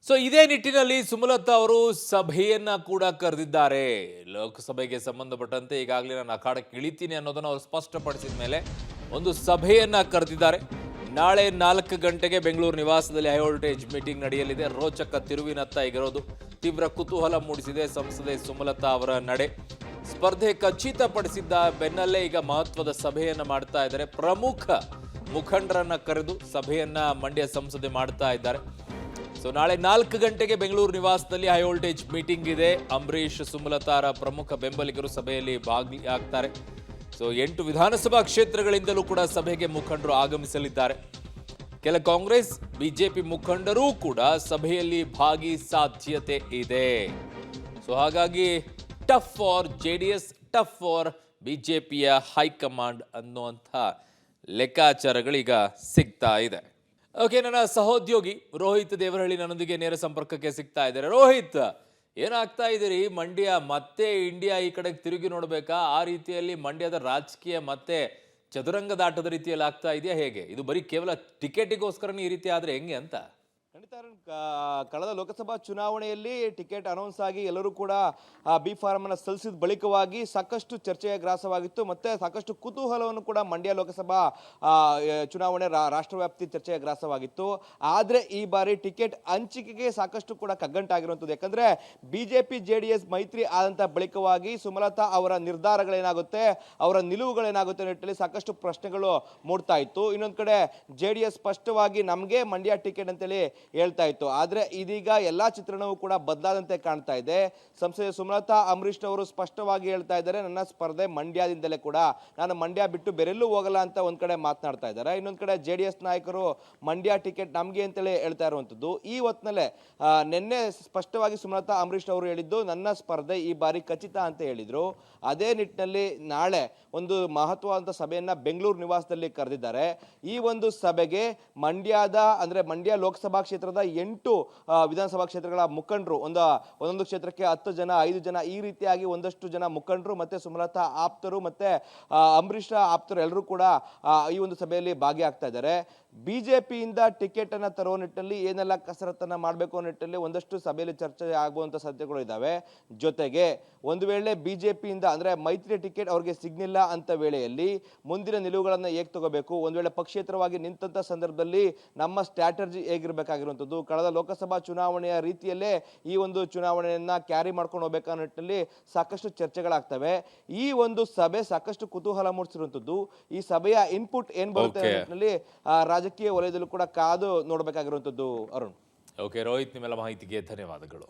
So ಇದೇ ನಿಟ್ಟಿನಲ್ಲಿ ಸುಮಲತಾ ಅವರು ಸಭೆಯನ್ನ ಕೂಡ ಕರೆದಿದ್ದಾರೆ. ಲೋಕಸಭೆಗೆ ಸಂಬಂಧಪಟ್ಟಂತೆ ಈಗಾಗಲೇ ನಾನು ಅಖಾಡಕ್ಕೆ ಇಳಿತೀನಿ ಅನ್ನೋದನ್ನು ಅವರು ಸ್ಪಷ್ಟಪಡಿಸಿದ ಮೇಲೆ ಒಂದು ಸಭೆಯನ್ನ ಕರೆದಿದ್ದಾರೆ. ನಾಳೆ 4 ಗಂಟೆಗೆ ಬೆಂಗಳೂರು ನಿವಾಸದಲ್ಲಿ ಹೈ ವೋಲ್ಟೇಜ್ ಮೀಟಿಂಗ್ ನಡೆಯಲಿದೆ. ರೋಚಕ ತಿರುವಿನತ್ತ ಈಗಿರೋದು ತೀವ್ರ ಕುತೂಹಲ ಮೂಡಿಸಿದೆ ಸಂಸದೆ ಸುಮಲತಾ ಅವರ ನಡೆ. ಸ್ಪರ್ಧೆ ಖಚಿತಪಡಿಸಿದ್ದ ಬೆನ್ನಲ್ಲೇ ಈಗ ಮಹತ್ವದ ಸಭೆಯನ್ನ ಮಾಡ್ತಾ ಇದ್ದಾರೆ. ಪ್ರಮುಖ ಮುಖಂಡರನ್ನ ಕರೆದು ಸಭೆಯನ್ನ ಮಂಡ್ಯ ಸಂಸದೆ ಮಾಡ್ತಾ ಇದ್ದಾರೆ. ಸೊ ನಾಳೆ 4 ಗಂಟೆಗೆ ಬೆಂಗಳೂರು ನಿವಾಸದಲ್ಲಿ ಹೈ ವೋಲ್ಟೇಜ್ ಮೀಟಿಂಗ್ ಇದೆ. ಅಂಬರೀಶ್ ಸುಮಲತಾರ ಪ್ರಮುಖ ಬೆಂಬಲಿಗರು ಸಭೆಯಲ್ಲಿ ಭಾಗಿಯಾಗ್ತಾರೆ. ಸೊ 8 ವಿಧಾನಸಭಾ ಕ್ಷೇತ್ರಗಳಿಂದಲೂ ಕೂಡ ಸಭೆಗೆ ಮುಖಂಡರು ಆಗಮಿಸಲಿದ್ದಾರೆ. ಕೆಲ ಕಾಂಗ್ರೆಸ್ ಬಿಜೆಪಿ ಮುಖಂಡರೂ ಕೂಡ ಸಭೆಯಲ್ಲಿ ಭಾಗಿ ಸಾಧ್ಯತೆ ಇದೆ. ಸೊ ಹಾಗಾಗಿ tough for JDS, tough for ಬಿಜೆಪಿಯ ಹೈಕಮಾಂಡ್ ಅನ್ನುವಂಥ ಲೆಕ್ಕಾಚಾರಗಳೀಗ ಸಿಗ್ತಾ ಇದೆ. ಓಕೆ, ನನ್ನ ಸಹೋದ್ಯೋಗಿ ರೋಹಿತ್ ದೇವರಹಳ್ಳಿ ನನ್ನೊಂದಿಗೆ ನೇರ ಸಂಪರ್ಕಕ್ಕೆ ಸಿಗ್ತಾ ಇದ್ದಾರೆ. ರೋಹಿತ್, ಏನಾಗ್ತಾ ಇದ್ದೀರಿ? ಮಂಡ್ಯ ಮತ್ತೆ ಇಂಡಿಯಾ ಈ ಕಡೆಗೆ ತಿರುಗಿ ನೋಡ್ಬೇಕಾ? ಆ ರೀತಿಯಲ್ಲಿ ಮಂಡ್ಯದ ರಾಜಕೀಯ ಮತ್ತೆ ಚದುರಂಗದಾಟದ ರೀತಿಯಲ್ಲಿ ಆಗ್ತಾ ಇದೆಯಾ? ಹೇಗೆ ಇದು ಬರೀ ಕೇವಲ ಟಿಕೆಟಿಗೋಸ್ಕರನೇ ಈ ರೀತಿ ಆದ್ರೆ ಹೆಂಗೆ ಅಂತ? ಖಂಡಿತ ಕಳೆದ ಲೋಕಸಭಾ ಚುನಾವಣೆಯಲ್ಲಿ ಟಿಕೆಟ್ ಅನೌನ್ಸ್ ಆಗಿ ಎಲ್ಲರೂ ಕೂಡ ಬಿ ಫಾರ್ಮ್ ಅನ್ನು ಸಲ್ಲಿಸಿದ ಬಳಿಕವಾಗಿ ಸಾಕಷ್ಟು ಚರ್ಚೆಯ ಗ್ರಾಸವಾಗಿತ್ತು. ಮತ್ತೆ ಸಾಕಷ್ಟು ಕುತೂಹಲವನ್ನು ಕೂಡ ಮಂಡ್ಯ ಲೋಕಸಭಾ ಚುನಾವಣೆ ರಾಷ್ಟ್ರವ್ಯಾಪ್ತಿ ಚರ್ಚೆಯ ಗ್ರಾಸವಾಗಿತ್ತು. ಆದರೆ ಈ ಬಾರಿ ಟಿಕೆಟ್ ಹಂಚಿಕೆಗೆ ಸಾಕಷ್ಟು ಕೂಡ ಕಗ್ಗಂಟಾಗಿರುವಂಥದ್ದು. ಯಾಕಂದ್ರೆ ಬಿಜೆಪಿ ಜೆಡಿಎಸ್ ಮೈತ್ರಿ ಆದಂತ ಬಳಿಕವಾಗಿ ಸುಮಲತಾ ಅವರ ನಿರ್ಧಾರಗಳೇನಾಗುತ್ತೆ, ಅವರ ನಿಲುವುಗಳೇನಾಗುತ್ತೆ ನಿಟ್ಟಿನಲ್ಲಿ ಸಾಕಷ್ಟು ಪ್ರಶ್ನೆಗಳು ಮೂಡ್ತಾ ಇತ್ತು. ಇನ್ನೊಂದು ಕಡೆ ಜೆಡಿಎಸ್ ಸ್ಪಷ್ಟವಾಗಿ ನಮಗೆ ಮಂಡ್ಯ ಟಿಕೆಟ್ ಅಂತೇಳಿ ಹೇಳ್ತಾ ಇತ್ತು. ಆದ್ರೆ ಇದೀಗ ಎಲ್ಲಾ ಚಿತ್ರಣವೂ ಕೂಡ ಬದಲಾದಂತೆ ಕಾಣ್ತಾ ಇದೆ. ಸಂಸದೆ ಸುಮಲತಾ ಅಂಬರೀಶ್ ಅವರು ಸ್ಪಷ್ಟವಾಗಿ ಹೇಳ್ತಾ ಇದ್ದಾರೆ, ನನ್ನ ಸ್ಪರ್ಧೆ ಮಂಡ್ಯದಿಂದಲೇ ಕೂಡ, ನಾನು ಮಂಡ್ಯ ಬಿಟ್ಟು ಬೇರೆಲ್ಲೂ ಹೋಗಲ್ಲ ಅಂತ ಒಂದ್ ಕಡೆ ಮಾತನಾಡ್ತಾ ಇದ್ದಾರೆ. ಇನ್ನೊಂದ್ ಕಡೆ ಜೆಡಿಎಸ್ ನಾಯಕರು ಮಂಡ್ಯ ಟಿಕೆಟ್ ನಮ್ಗೆ ಅಂತೇಳಿ ಹೇಳ್ತಾ ಇರುವಂತದ್ದು. ಈ ಹೊತ್ತಿನಲ್ಲೇ ನಿನ್ನೆ ಸ್ಪಷ್ಟವಾಗಿ ಸುಮಲತಾ ಅಂಬರೀಶ್ ಅವರು ಹೇಳಿದ್ದು, ನನ್ನ ಸ್ಪರ್ಧೆ ಈ ಬಾರಿ ಖಚಿತ ಅಂತ ಹೇಳಿದ್ರು. ಅದೇ ನಿಟ್ಟಿನಲ್ಲಿ ನಾಳೆ ಒಂದು ಮಹತ್ವವಾದ ಸಭೆಯನ್ನ ಬೆಂಗಳೂರು ನಿವಾಸದಲ್ಲಿ ಕರೆದಿದ್ದಾರೆ. ಈ ಒಂದು ಸಭೆಗೆ ಮಂಡ್ಯ ಲೋಕಸಭಾ ಕ್ಷೇತ್ರದ 8 ವಿಧಾನಸಭಾ ಕ್ಷೇತ್ರಗಳ ಮುಖಂಡರು, ಒಂದೊಂದು ಕ್ಷೇತ್ರಕ್ಕೆ 10 ಜನ, 5 ಜನ, ಈ ರೀತಿಯಾಗಿ ಒಂದಷ್ಟು ಜನ ಮುಖಂಡರು ಮತ್ತೆ ಸುಮಲತಾ ಆಪ್ತರು ಮತ್ತೆ ಅಂಬರೀಷ್ ಆಪ್ತರು ಎಲ್ಲರೂ ಕೂಡ ಈ ಒಂದು ಸಭೆಯಲ್ಲಿ ಭಾಗಿಯಾಗ್ತಾ ಇದ್ದಾರೆ. ಬಿಜೆಪಿಯಿಂದ ಟಿಕೆಟ್ ಅನ್ನ ತರುವ ನಿಟ್ಟಿನಲ್ಲಿ ಏನೆಲ್ಲ ಕಸರತ್ತನ್ನ ಮಾಡಬೇಕು ಅನ್ನೋ ನಿಟ್ಟಿನಲ್ಲಿ ಒಂದಷ್ಟು ಸಭೆಯಲ್ಲಿ ಚರ್ಚೆ ಆಗುವಂತ ಸಾಧ್ಯತೆಗಳು ಇದಾವೆ. ಜೊತೆಗೆ ಒಂದು ವೇಳೆ ಬಿಜೆಪಿಯಿಂದ ಅಂದ್ರೆ ಮೈತ್ರಿ ಟಿಕೆಟ್ ಅವ್ರಿಗೆ ಸಿಗ್ನಿಲ್ಲ ಅಂತ ವೇಳೆಯಲ್ಲಿ ಮುಂದಿನ ನಿಲುವುಗಳನ್ನ ಹೇಗೆ ತಗೋಬೇಕು, ಒಂದು ವೇಳೆ ಪಕ್ಷೇತರವಾಗಿ ನಿಂತ ಸಂದರ್ಭದಲ್ಲಿ ನಮ್ಮ ಸ್ಟ್ರಾಟಜಿ ಹೇಗಿರಬೇಕಾಗಿರುವಂಥದ್ದು, ಕಳೆದ ಲೋಕಸಭಾ ಚುನಾವಣೆಯ ರೀತಿಯಲ್ಲೇ ಈ ಒಂದು ಚುನಾವಣೆಯನ್ನ ಕ್ಯಾರಿ ಮಾಡ್ಕೊಂಡು ಹೋಗ್ಬೇಕನ್ನೋ ನಿಟ್ಟಿನಲ್ಲಿ ಸಾಕಷ್ಟು ಚರ್ಚೆಗಳಾಗ್ತವೆ. ಈ ಒಂದು ಸಭೆ ಸಾಕಷ್ಟು ಕುತೂಹಲ ಮೂಡಿಸಿರುವಂಥದ್ದು. ಈ ಸಭೆಯ ಇನ್ಪುಟ್ ಏನ್ ಬರುತ್ತೆ ನಿಟ್ಟಿನಲ್ಲಿ ರಾಜಕೀಯ ವಲಯದಲ್ಲೂ ಕೂಡ ಕಾದು ನೋಡಬೇಕಾಗಿರುವಂಥದ್ದು. ಅರುಣ್. ಓಕೆ ರೋಹಿತ್, ನಿಮ್ಮೆಲ್ಲ ಮಾಹಿತಿಗೆ ಧನ್ಯವಾದಗಳು.